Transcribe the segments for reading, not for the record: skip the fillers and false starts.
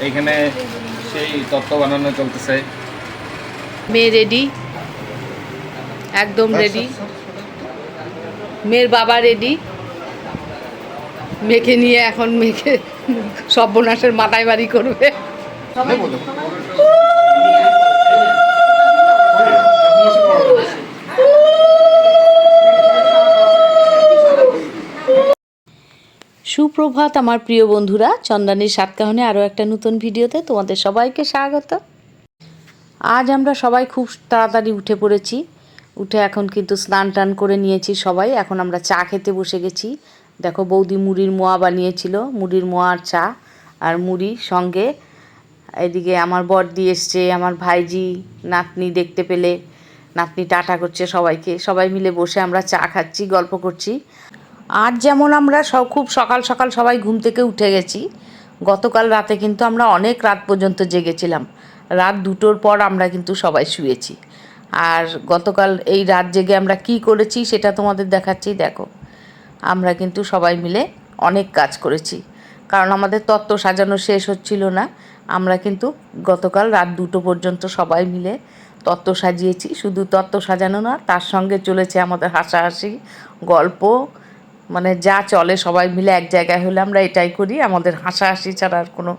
এখানে সেই তত্ত্ব বানানো চলতেছে। মেয়ে রেডি, একদম রেডি। মেয়ের বাবা রেডি। মেয়েকে নিয়ে এখন মেয়েকে সর্বনাশের মাথায় বাড়ি করবে। সুপ্রভাত আমার প্রিয় বন্ধুরা, চন্দ্রানীর সাতকাহনে আরও একটা নতুন ভিডিওতে তোমাদের সবাইকে স্বাগত। আজ আমরা সবাই খুব তাড়াতাড়ি উঠে পড়েছি। উঠে এখন কিন্তু স্নান টান করে নিয়েছি সবাই। এখন আমরা চা খেতে বসে গেছি। দেখো বৌদি মুড়ির মোয়া বানিয়েছিল, মুড়ির মোয়া আর চা আর মুড়ি সঙ্গে। এদিকে আমার বড়দি এসছে, আমার ভাইজি, নাতনি দেখতে পেলে নাতনি টাটা করছে সবাইকে। সবাই মিলে বসে আমরা চা খাচ্ছি, গল্প করছি। আর যেমন আমরা খুব সকাল সকাল সবাই ঘুম থেকে উঠে গেছি। গতকাল রাতে কিন্তু আমরা অনেক রাত পর্যন্ত জেগেছিলাম। রাত 2টোর পর আমরা কিন্তু সবাই শুয়েছি। আর গতকাল এই রাত জেগে আমরা কি করেছি সেটা তোমাদের দেখাচ্ছি। দেখো, আমরা কিন্তু সবাই মিলে অনেক কাজ করেছি, কারণ আমাদের তত্ত্ব সাজানো শেষ হচ্ছিল না। আমরা কিন্তু গতকাল রাত 2টো পর্যন্ত সবাই মিলে তত্ত্ব সাজিয়েছি। শুধু তত্ত্ব সাজানো না, তার সঙ্গে চলেছে আমাদের হাসাহাসি, গল্প, মানে যা চলে সবাই মিলে এক জায়গায় হলে আমরা এটাই করি। আমাদের হাসাহাসি ছাড়া আর কোনো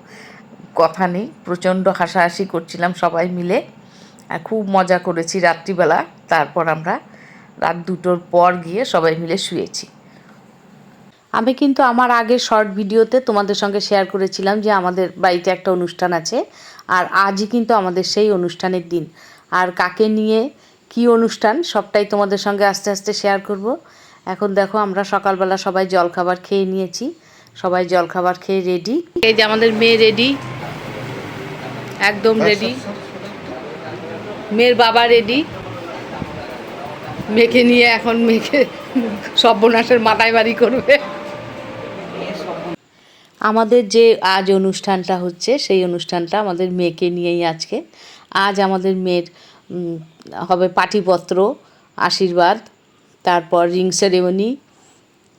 কথা নেই। প্রচণ্ড হাসাহাসি করছিলাম সবাই মিলে, খুব মজা করেছি রাত্রিবেলা। তারপর আমরা রাত 2টোর পর গিয়ে সবাই মিলে শুয়েছি। আমি কিন্তু আমার আগের শর্ট ভিডিওতে তোমাদের সঙ্গে শেয়ার করেছিলাম যে আমাদের বাড়িতে একটা অনুষ্ঠান আছে, আর আজই কিন্তু আমাদের সেই অনুষ্ঠানের দিন। আর কাকে নিয়ে কি অনুষ্ঠান সবটাই তোমাদের সঙ্গে আস্তে আস্তে শেয়ার করব। এখন দেখো আমরা সকালবেলা সবাই জলখাবার খেয়ে নিয়েছি, সবাই জলখাবার খেয়ে রেডি। এই যে আমাদের মেয়ে রেডি, একদম রেডি। মেয়ের বাবা রেডি। মেয়েকে নিয়ে এখন মেয়েকে সর্বনাশের মাথায় বাড়ি করবে। আমাদের যে আজ অনুষ্ঠানটা হচ্ছে সেই অনুষ্ঠানটা আমাদের মেয়েকে নিয়েই আজকে। আজ আমাদের মেয়ের হবে পাটিপত্র, আশীর্বাদ, তারপর রিং সেরেমনি,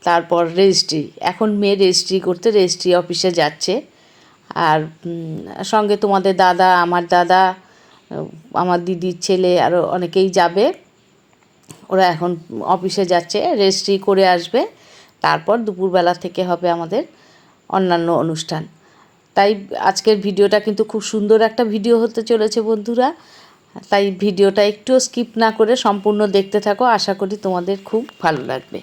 তারপর রেজিস্ট্রি। এখন মেয়ে রেজিস্ট্রি করতে রেজিস্ট্রি অফিসে যাচ্ছে। আর সঙ্গে তোমাদের দাদা, আমার দাদা, আমার দিদির ছেলে, আরও অনেকেই যাবে। ওরা এখন অফিসে যাচ্ছে, রেজিস্ট্রি করে আসবে। তারপর দুপুরবেলা থেকে হবে আমাদের অন্যান্য অনুষ্ঠান। তাই আজকের ভিডিওটা কিন্তু খুব সুন্দর একটা ভিডিও হতে চলেছে বন্ধুরা। তাই ভিডিওটা একটুও স্কিপ না করে সম্পূর্ণ দেখতে থাকো, আশা করি তোমাদের খুব ভালো লাগবে।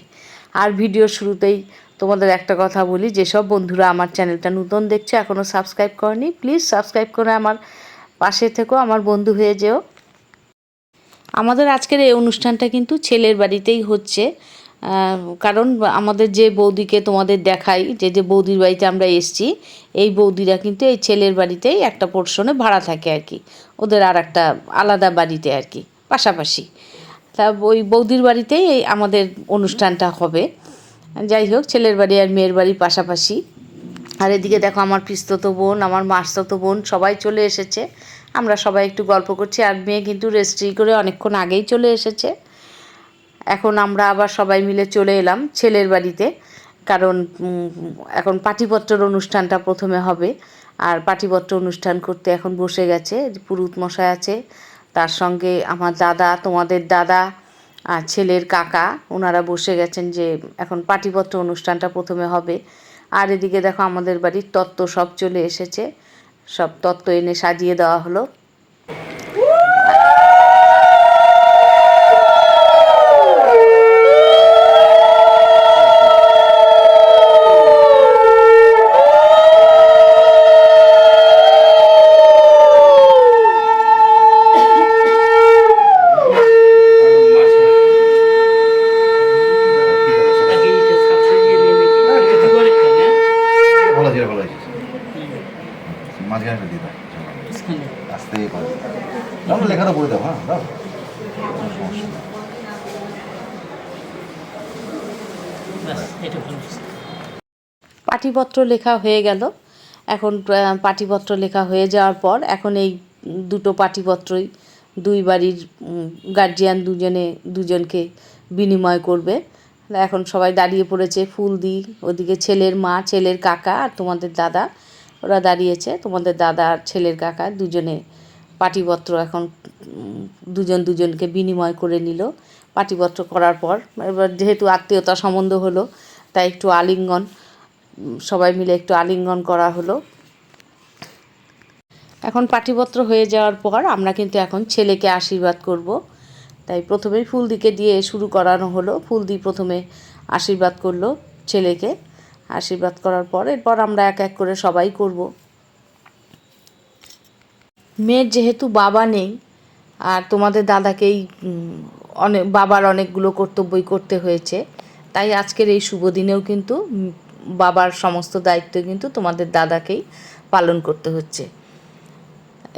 আর ভিডিওর শুরুতেই তোমাদের একটা কথা বলি, যেসব বন্ধুরা আমার চ্যানেলটা নতুন দেখছো, এখনও সাবস্ক্রাইব করনি, প্লিজ সাবস্ক্রাইব করে আমার পাশে থেকো, আমার বন্ধু হয়ে যেও। আমাদের আজকের এই অনুষ্ঠানটা কিন্তু ছেলের বাড়িতেই হচ্ছে, কারণ আমাদের যে বৌদিকে তোমাদের দেখাই, যে বৌদির বাড়িতে আমরা এসছি, এই বৌদিরা কিন্তু এই ছেলের বাড়িতেই একটা পোর্শনে ভাড়া থাকে আর কি, ওদের আর একটা আলাদা বাড়িতে আর কি পাশাপাশি। তা ওই বৌদির বাড়িতেই এই আমাদের অনুষ্ঠানটা হবে। যাই হোক, ছেলের বাড়ি আর মেয়ের বাড়ি পাশাপাশি। আর এদিকে দেখো আমার পিস্ততো বোন, আমার মাসতো বোন সবাই চলে এসেছে। আমরা সবাই একটু গল্প করছি। আর মেয়ে কিন্তু রেজিস্ট্রি করে অনেকক্ষণ আগেই চলে এসেছে। এখন আমরা আবার সবাই মিলে চলে এলাম ছেলের বাড়িতে, কারণ এখন পাটিপত্রের অনুষ্ঠানটা প্রথমে হবে। আর পাটিপত্র অনুষ্ঠান করতে এখন বসে গেছে, পুরুত মশাই আছে, তার সঙ্গে আমার দাদা, তোমাদের দাদা আর ছেলের কাকা, ওনারা বসে গেছেন যে এখন পাটিপত্র অনুষ্ঠানটা প্রথমে হবে। আর এদিকে দেখো আমাদের বাড়ির তত্ত্ব সব চলে এসেছে, সব তত্ত্ব এনে সাজিয়ে দেওয়া হলো। লেখাটা বলে দাও। হ্যাঁ, দাও। পাটিপত্র লেখা হয়ে গেল। এখন পাটিপত্র লেখা হয়ে যাওয়ার পর এখন এই দুটো পাটিপত্রই দুই বাড়ির গার্জিয়ান দুজনকে বিনিময় করবে। এখন সবাই দাঁড়িয়ে পড়েছে, ফুল দিই। ওদিকে ছেলের মা, ছেলের কাকা আর তোমাদের দাদা, ওরা দাঁড়িয়েছে, তোমাদের দাদা আর ছেলের কাকা দুজনে পাটিপত্র এখন দুজন দুজনকে বিনিময় করে নিল। পাটিপত্র করার পর এবার যেহেতু আত্মীয়তা সম্বন্ধ হলো, তাই একটু আলিঙ্গন, সবাই মিলে একটু আলিঙ্গন করা হলো। এখন পাটিপত্র হয়ে যাওয়ার পর আমরা কিন্তু এখন ছেলেকে আশীর্বাদ করব। তাই প্রথমেই ফুলদিকে দিয়ে শুরু করানো হলো। ফুলদি প্রথমে আশীর্বাদ করলো ছেলেকে। আশীর্বাদ করার পর এরপর আমরা এক এক করে সবাই করব। মেয়ের যেহেতু বাবা নেই আর তোমাদের দাদাকেই বাবার অনেকগুলো কর্তব্যই করতে হয়েছে, তাই আজকের এই শুভ দিনেও কিন্তু বাবার সমস্ত দায়িত্ব কিন্তু তোমাদের দাদাকেই পালন করতে হচ্ছে।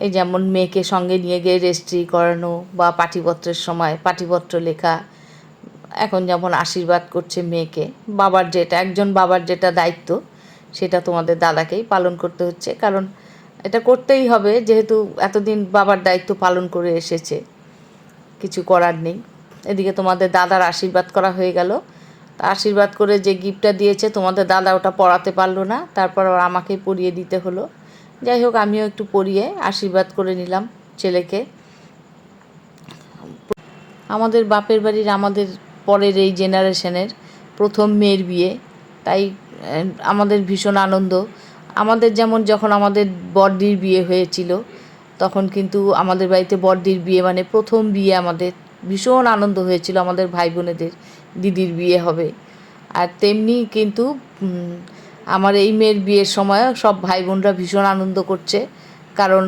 এই যেমন মেয়েকে সঙ্গে নিয়ে গিয়ে রেজিস্ট্রি করানো বা পাটিপত্রের সময় পাটিপত্র লেখা, এখন যেমন আশীর্বাদ করছে মেয়েকে, বাবার যেটা একজন বাবার যেটা দায়িত্ব সেটা তোমাদের দাদাকেই পালন করতে হচ্ছে, কারণ এটা করতেই হবে, যেহেতু এতদিন বাবার দায়িত্ব পালন করে এসেছে, কিছু করার নেই। এদিকে তোমাদের দাদার আশীর্বাদ করা হয়ে গেল। আশীর্বাদ করে যে গিফটটা দিয়েছে তোমাদের দাদা ওটা পরাতে পারলো না, তারপর আমাকেই পরিয়ে দিতে হলো। যাই হোক, আমিও একটু পরিয়ে আশীর্বাদ করে নিলাম ছেলেকে। আমাদের বাপের বাড়ির আমাদের পরের এই জেনারেশনের প্রথম মেয়ের বিয়ে, তাই আমাদের ভীষণ আনন্দ। আমাদের যেমন যখন আমাদের বড়দির বিয়ে হয়েছিল, তখন কিন্তু আমাদের বাড়িতে বড়দির বিয়ে মানে প্রথম বিয়ে, আমাদের ভীষণ আনন্দ হয়েছিল আমাদের ভাই বোনেদের দিদির বিয়ে হবে। আর তেমনি কিন্তু আমার এই মেয়ের বিয়ের সময় সব ভাই বোনরা ভীষণ আনন্দ করছে, কারণ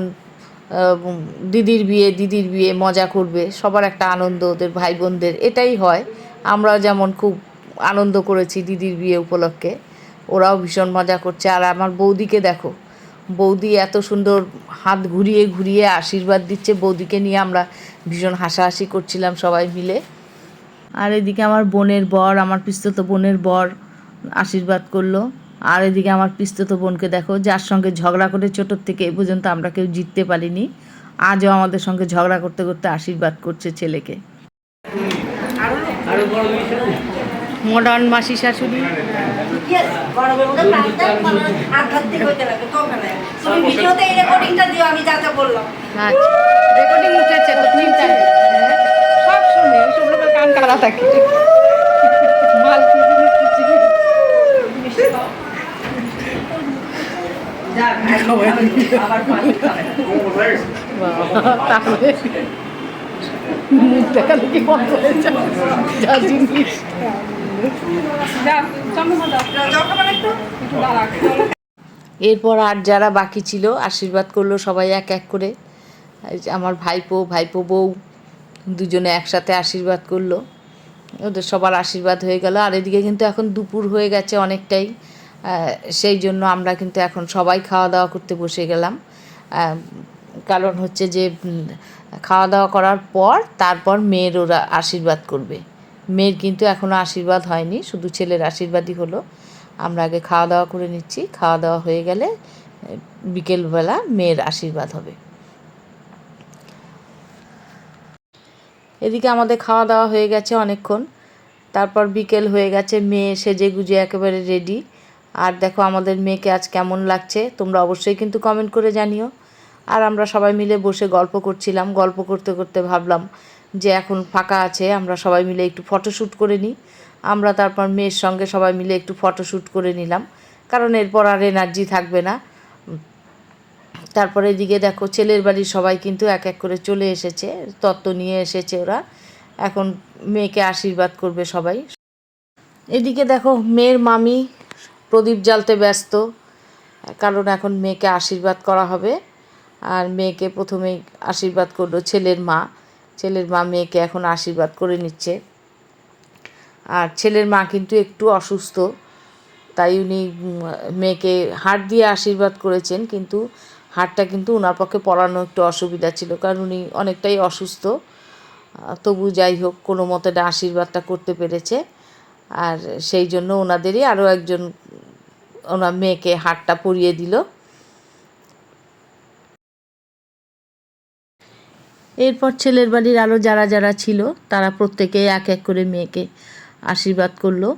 দিদির বিয়ে মজা করবে, সবার একটা আনন্দ, ওদের ভাই বোনদের এটাই হয়। আমরা যেমন খুব আনন্দ করেছি দিদির বিয়ে উপলক্ষে, ওরাও ভীষণ মজা করছে। আর আমার বৌদিকে দেখো, বৌদি এত সুন্দর হাত ঘুরিয়ে ঘুরিয়ে আশীর্বাদ দিচ্ছে, বৌদিকে নিয়ে আমরা ভীষণ হাসাহাসি করছিলাম সবাই মিলে। আর এদিকে আমার বোনের বর, আমার পিস্তত বোনের বর আশীর্বাদ করলো। আর এদিকে আমার পিস্তত বোনকে দেখো, যার সঙ্গে ঝগড়া করে ছোটোর থেকে এ পর্যন্ত আমরা কেউ জিততে পারিনি, আজও আমাদের সঙ্গে ঝগড়া করতে করতে আশীর্বাদ করছে ছেলেকে। মডার্ন মাসি শাশুড়ি। রেকর্ডিং উঠেছে তো, সব শুনে ওইসব লোকের কান কালা থাকে। তাহলে মুখ দেখা দেখি বন্ধ হয়ে যাবে যা জিনিস। এরপর আর যারা বাকি ছিল আশীর্বাদ করলো সবাই এক এক করে। আমার ভাইপো বউ দুজনে একসাথে আশীর্বাদ করলো, ওদের সবার আশীর্বাদ হয়ে গেল। আর এদিকে কিন্তু এখন দুপুর হয়ে গেছে অনেকটাই, সেই জন্য আমরা কিন্তু এখন সবাই খাওয়া দাওয়া করতে বসে গেলাম। কারণ হচ্ছে যে খাওয়া দাওয়া করার পর তারপর মেয়ের ওরা আশীর্বাদ করবে। মেয়ের কিন্তু এখনও আশীর্বাদ হয়নি, শুধু ছেলের আশীর্বাদই হলো। আমরা আগে খাওয়া দাওয়া করে নিচ্ছি, খাওয়া দাওয়া হয়ে গেলে বিকেলবেলা মেয়ের আশীর্বাদ হবে। এদিকে আমাদের খাওয়া দাওয়া হয়ে গেছে অনেকক্ষণ, তারপর বিকেল হয়ে গেছে, মেয়ে সেজে গুজে একেবারে রেডি। আর দেখো আমাদের মেয়েকে আজ কেমন লাগছে তোমরা অবশ্যই কিন্তু কমেন্ট করে জানিও। আর আমরা সবাই মিলে বসে গল্প করছিলাম, গল্প করতে করতে ভাবলাম যে এখন ফাঁকা আছে, আমরা সবাই মিলে একটু ফটোশ্যুট করে নিই। আমরা তারপর মেয়ের সঙ্গে সবাই মিলে একটু ফটোশ্যুট করে নিলাম, কারণ এরপর আর এনার্জি থাকবে না। তারপরে এদিকে দেখো ছেলের বাড়ির সবাই কিন্তু এক এক করে চলে এসেছে, তত্ত্ব নিয়ে এসেছে ওরা, এখন মেয়েকে আশীর্বাদ করবে সবাই। এদিকে দেখো মেয়ের মামি প্রদীপ জ্বালতে ব্যস্ত, কারণ এখন মেয়েকে আশীর্বাদ করা হবে। আর মেয়েকে প্রথমেই আশীর্বাদ করলো ছেলের মা মেয়েকে এখন আশীর্বাদ করে নিচ্ছে। আর ছেলের মা কিন্তু একটু অসুস্থ, তাই উনি মেয়েকে হার দিয়ে আশীর্বাদ করেছেন, কিন্তু হারটা কিন্তু ওনার পক্ষে পরানো একটু অসুবিধা ছিল, কারণ উনি অনেকটাই অসুস্থ। তবু যাই হোক কোনো মতে আশীর্বাদটা করতে পেরেছে। আর সেই জন্য ওনাদেরই আরও একজন ওনার মেয়েকে হারটা পরিয়ে দিল। এরপর ছেলের বাড়ির আরও যারা যারা ছিল তারা প্রত্যেকেই এক এক করে মেয়েকে আশীর্বাদ করলো।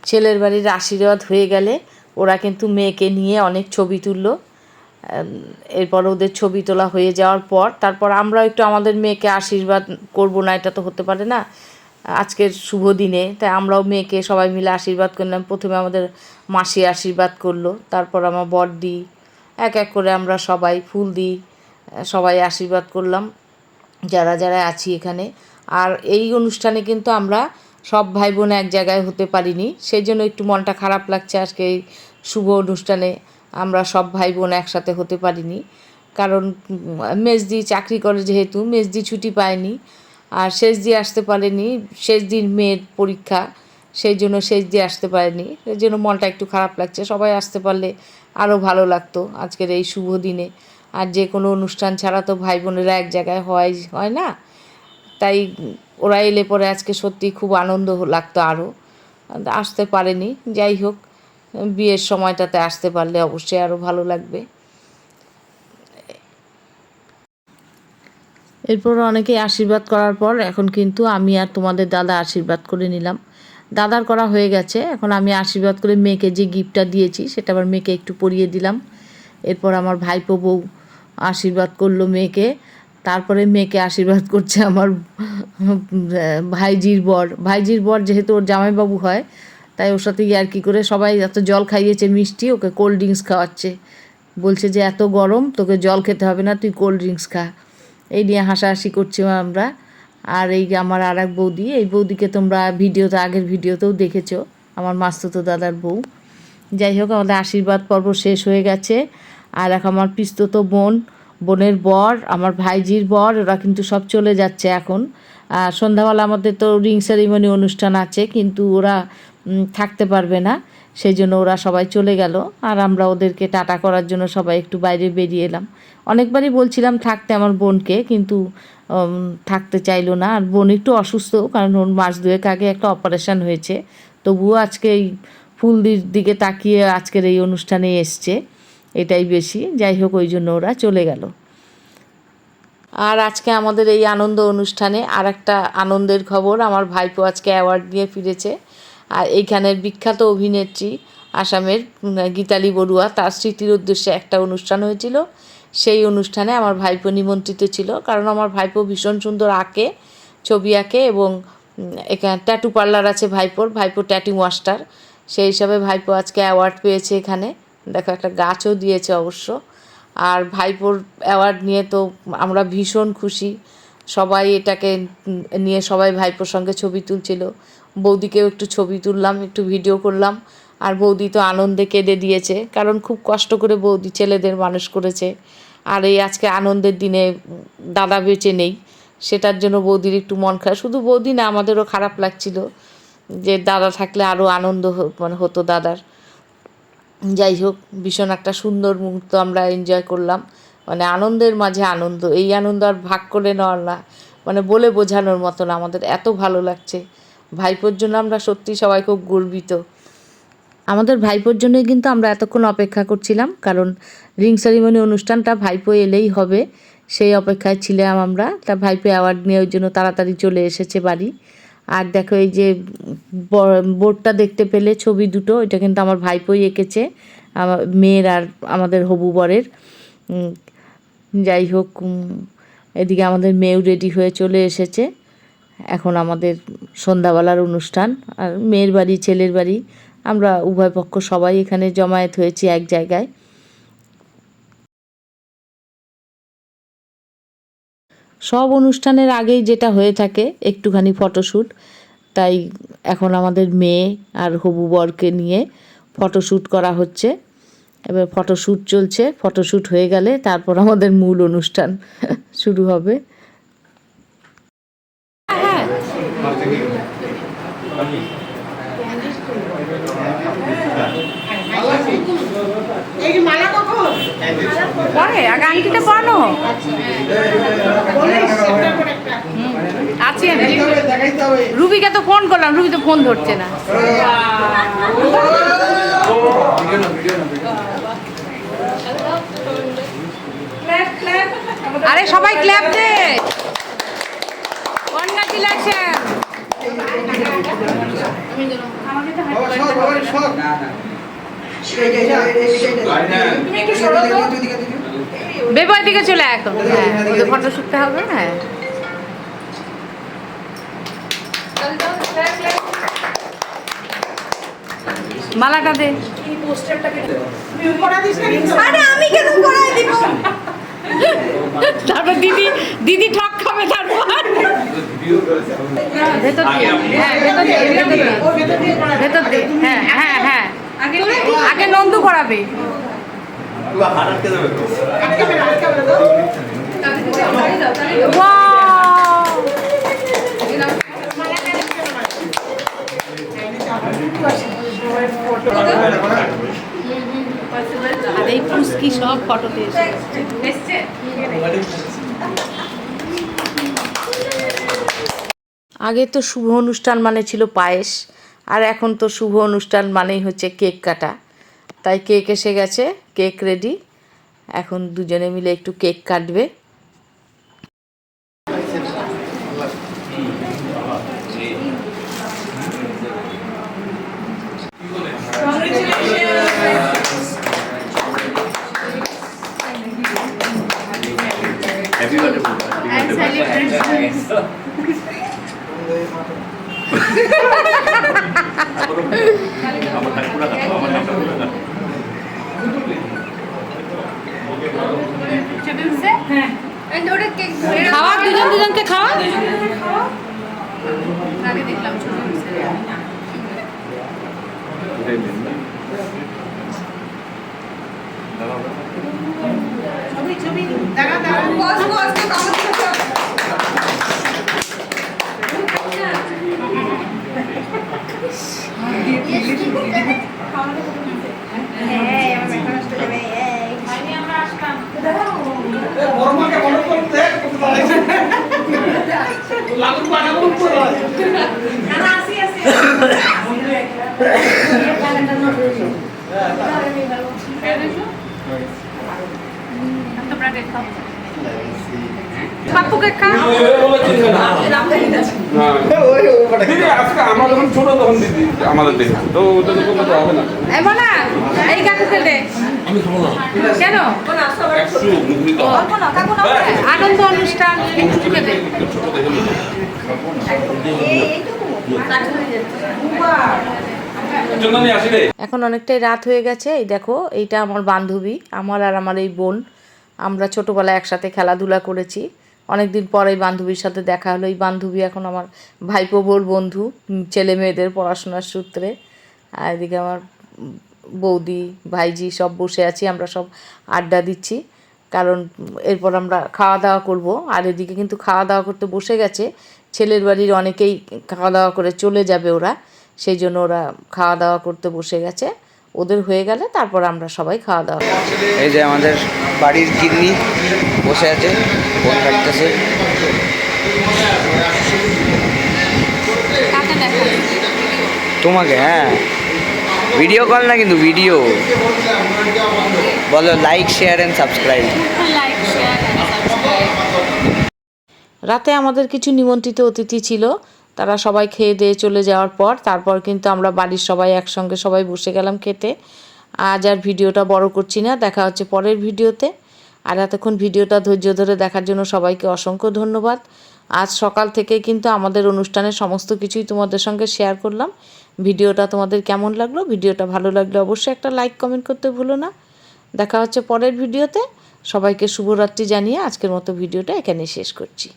ছেলের বাড়ির আশীর্বাদ হয়ে গেলে ওরা কিন্তু মেয়েকে নিয়ে অনেক ছবি তুললো। এরপর ওদের ছবি তোলা হয়ে যাওয়ার পর তারপর আমরাও একটু আমাদের মেয়েকে আশীর্বাদ করব না, এটা তো হতে পারে না আজকের শুভ দিনে। তাই আমরাও মেয়েকে সবাই মিলে আশীর্বাদ করলাম। প্রথমে আমাদের মাসি আশীর্বাদ করলো, তারপর আমার বড়দি, এক এক করে আমরা সবাই ফুল দিই, সবাই আশীর্বাদ করলাম যারা যারা আছি এখানে। আর এই অনুষ্ঠানে কিন্তু আমরা সব ভাই বোন এক জায়গায় হতে পারিনি, সেই জন্য একটু মনটা খারাপ লাগছে। আজকে এই শুভ অনুষ্ঠানে আমরা সব ভাই বোন একসাথে হতে পারিনি, কারণ মেজদি চাকরি করে যেহেতু মেজদি ছুটি পায়নি, আর শেষদি আসতে পারেনি, শেষ দিন মেয়ের পরীক্ষা, সেই জন্য শেষদি আসতে পারেনি, সেই জন্য মনটা একটু খারাপ লাগছে। সবাই আসতে পারলে আরও ভালো লাগতো আজকের এই শুভ দিনে। আর যে কোনো অনুষ্ঠান ছাড়া তো ভাই বোনেরা এক জায়গায় হয় না, তাই ওরা এলে পরে আজকে সত্যি খুব আনন্দ লাগতো। আরও আসতে পারেনি, যাই হোক বিয়ের সময়টাতে আসতে পারলে অবশ্যই আরও ভালো লাগবে। এরপর অনেকেই আশীর্বাদ করার পর এখন কিন্তু আমি আর তোমাদের দাদা আশীর্বাদ করে নিলাম। দাদার করা হয়ে গেছে, এখন আমি আশীর্বাদ করে মেয়েকে যে গিফটটা দিয়েছি সেটা আবার মেয়েকে একটু পরিয়ে দিলাম। এরপর আমার ভাইপো বউ আশীর্বাদ করলো মেয়েকে, তারপরে মেয়েকে আশীর্বাদ করছে আমার ভাইজির বর যেহেতু ওর জামাইবাবু হয়, তাই ওর সাথে ইয়ার্কি করে সবাই এত জল খাইয়েছে মিষ্টি, ওকে কোল্ড ড্রিঙ্কস খাওয়াচ্ছে, বলছে যে এত গরম তোকে জল খেতে হবে না, তুই কোল্ড ড্রিঙ্কস খা। এই নিয়ে হাসাহাসি করছি আমরা। আর এই আমার আর এক বৌদি, এই বৌদিকে তোমরা আগের ভিডিওতেও দেখেছো, আমার মাস্তুতো দাদার বউ। যাই হোক আমাদের আশীর্বাদ পর্ব শেষ হয়ে গেছে। আর এখন আমার পিস্ততো বোনের বর, আমার ভাইজির বর, ওরা কিন্তু সব চলে যাচ্ছে এখন। সন্ধ্যাবেলা আমাদের তো রিং সেরিমনি অনুষ্ঠান আছে, কিন্তু ওরা থাকতে পারবে না, সেই জন্য ওরা সবাই চলে গেল। আর আমরা ওদেরকে টাটা করার জন্য সবাই একটু বাইরে বেরিয়ে এলাম। অনেকবারই বলছিলাম থাকতে আমার বোনকে, কিন্তু থাকতে চাইলো না। আর বোন একটু অসুস্থ, কারণ ওর মাস দুয়েক আগে একটা অপারেশন হয়েছে, তবুও আজকে এই ফুলদির দিকে তাকিয়ে আজকের এই অনুষ্ঠানে এসছে, এটাই বেশি। যাই হোক ওই জন্য ওরা চলে গেল। আর আজকে আমাদের এই আনন্দ অনুষ্ঠানে আর একটা আনন্দের খবর, আমার ভাইপো আজকে অ্যাওয়ার্ড দিয়ে ফিরেছে। আর এইখানের বিখ্যাত অভিনেত্রী আসামের গীতালি বড়ুয়া, তার স্মৃতির উদ্দেশ্যে একটা অনুষ্ঠান হয়েছিল, সেই অনুষ্ঠানে আমার ভাইপো নিমন্ত্রিত ছিল। কারণ আমার ভাইপো ভীষণ সুন্দর ছবি আঁকে, এবং এখানে ট্যাটু পার্লার আছে ভাইপো ট্যাটু মাস্টার, সেই হিসাবে ভাইপো আজকে অ্যাওয়ার্ড পেয়েছে। এখানে দেখো একটা গাছও দিয়েছে অবশ্য। আর ভাইপোর অ্যাওয়ার্ড নিয়ে তো আমরা ভীষণ খুশি, সবাই এটাকে নিয়ে সবাই ভাইপোর সঙ্গে ছবি তুলছিল। বৌদিকেও একটু ছবি তুললাম, একটু ভিডিও করলাম। আর বৌদি তো আনন্দে কেঁদে দিয়েছে, কারণ খুব কষ্ট করে বৌদি ছেলেদের মানুষ করেছে। আর এই আজকে আনন্দের দিনে দাদা বেঁচে নেই, সেটার জন্য বৌদির একটু মন খারাপ। শুধু বৌদি না, আমাদেরও খারাপ লাগছিল যে দাদা থাকলে আরও আনন্দ হতো দাদার। যাই হোক ভীষণ একটা সুন্দর মুহূর্ত আমরা এনজয় করলাম, মানে আনন্দের মাঝে আনন্দ। এই আনন্দ আর ভাগ করে নেওয়ার না, মানে বলে বোঝানোর মতো না, আমাদের এত ভালো লাগছে। ভাইপোর জন্য আমরা সত্যি সবাই খুব গর্বিত। আমাদের ভাইপোর জন্যই কিন্তু আমরা এতক্ষণ অপেক্ষা করছিলাম, কারণ রিং সেরিমনি অনুষ্ঠানটা ভাইপো এলেই হবে, সেই অপেক্ষায় ছিলাম আমরা। তা ভাইপো অ্যাওয়ার্ড নিয়ে ওই জন্য তাড়াতাড়ি চলে এসেছে বাড়ি। আর দেখো এই যে বোর্ডটা দেখতে পেলে ছবি দুটো, এটা কিন্তু আমার ভাইপোই এঁকেছে, আমার মেয়ের আর আমাদের হবু বরের। যাই হোক এদিকে আমাদের মেয়েও রেডি হয়ে চলে এসেছে। এখন আমাদের সন্ধ্যাবেলার অনুষ্ঠান, আর মেয়ের বাড়ি ছেলের বাড়ি আমরা উভয় পক্ষ সবাই এখানে জমায়েত হয়েছি এক জায়গায়। সব অনুষ্ঠানের আগেই যেটা হয়ে থাকে একটুখানি ফটোশ্যুট, তাই এখন আমাদের মেয়ে আর হবু বরকে নিয়ে ফটোশ্যুট করা হচ্ছে। এবার ফটোশ্যুট চলছে, ফটোশ্যুট হয়ে গেলে তারপর আমাদের মূল অনুষ্ঠান শুরু হবে। পরে আগে আংটিটা পরানো আছে। রুবিকে তো ফোন করলাম, রুবি তো ফোন ধরছে না। আরে সবাই ক্ল্যাপ দে, কনগ্রাচুলেশন। বেবয় দিকে চলে এখন, হ্যাঁ ওদের ফটো শুটতে হবে। হ্যাঁ মালাটা দে। আরে আমি কেন করাই দিব? তারপর দিদি ঠক খাবে। তারপর ভেতর দিয়ে, হ্যাঁ ভেতর দিয়ে, হ্যাঁ হ্যাঁ হ্যাঁ আগে নন্দু করাবে। আর এই পুষ্কি সব ফটোতে এসছে। আগে তো শুভ অনুষ্ঠান মানে ছিল পায়েস, আর এখন তো শুভ অনুষ্ঠান মানেই হচ্ছে কেক কাটা। তাই কেক এসে গেছে, কেক রেডি। এখন দুজনে মিলে একটু কেক কাটবে। খাওয়া দুজনকে খাওয়া। আমরা যখন ছোট তখন দিদি আমাদের দেখা তো ওটা তো কোনো হবে না। এই কাকুকে দে। কেন আনন্দ অনুষ্ঠান একটুকে দে। এখন অনেকটাই রাত হয়ে গেছে। এই দেখো, এইটা আমার বান্ধবী, আমার আর আমার এই বোন। আমরা ছোটোবেলায় একসাথে খেলাধুলা করেছি। অনেক দিন পর এই বান্ধবীর সাথে দেখা হলো। এই বান্ধবী এখন আমার ভাইপো বোর বন্ধু, ছেলে মেয়েদের পড়াশোনার সূত্রে। আর এদিকে আমার বৌদি ভাইজি সব বসে আছি, আমরা সব আড্ডা দিচ্ছি। কারণ এরপর আমরা খাওয়া দাওয়া করব। আর এদিকে কিন্তু খাওয়া দাওয়া করতে বসে গেছে ছেলের বাড়ির অনেকেই, খাওয়া দাওয়া করে চলে যাবে ওরা, সেই জন্য ওরা খাওয়া দাওয়া করতে বসে গেছে। ওদের হয়ে গেলে তারপর আমরা সবাই খাওয়া দাওয়া করব। এই যে আমাদের বাড়ির গিন্নি বসে আছে, ফোন কাটতেছে। তোমাকে? হ্যাঁ, ভিডিও কল না কিন্তু ভিডিও। বলো লাইক শেয়ার অ্যান্ড সাবস্ক্রাইব। রাতে আমাদের কিছু নিমন্ত্রিত অতিথি ছিল, তারা সবাই খেয়ে দিয়ে চলে যাওয়ার পর তারপর কিন্তু আমরা বাড়ির সবাই একসঙ্গে সবাই বসে গেলাম খেতে। আজ আর ভিডিওটা বড় করছি না, দেখা হচ্ছে পরের ভিডিওতে। আর এতক্ষণ ভিডিওটা ধৈর্য ধরে দেখার জন্য সবাইকে অসংখ্য ধন্যবাদ। আজ সকাল থেকে কিন্তু আমাদের অনুষ্ঠানের সমস্ত কিছুই তোমাদের সঙ্গে শেয়ার করলাম। ভিডিওটা তোমাদের কেমন লাগলো? ভিডিওটা ভালো লাগলে অবশ্যই একটা লাইক কমেন্ট করতে ভুলো না। দেখা হচ্ছে পরের ভিডিওতে। সবাইকে শুভরাত্রি জানিয়ে আজকের মতো ভিডিওটা এখানেই শেষ করছি।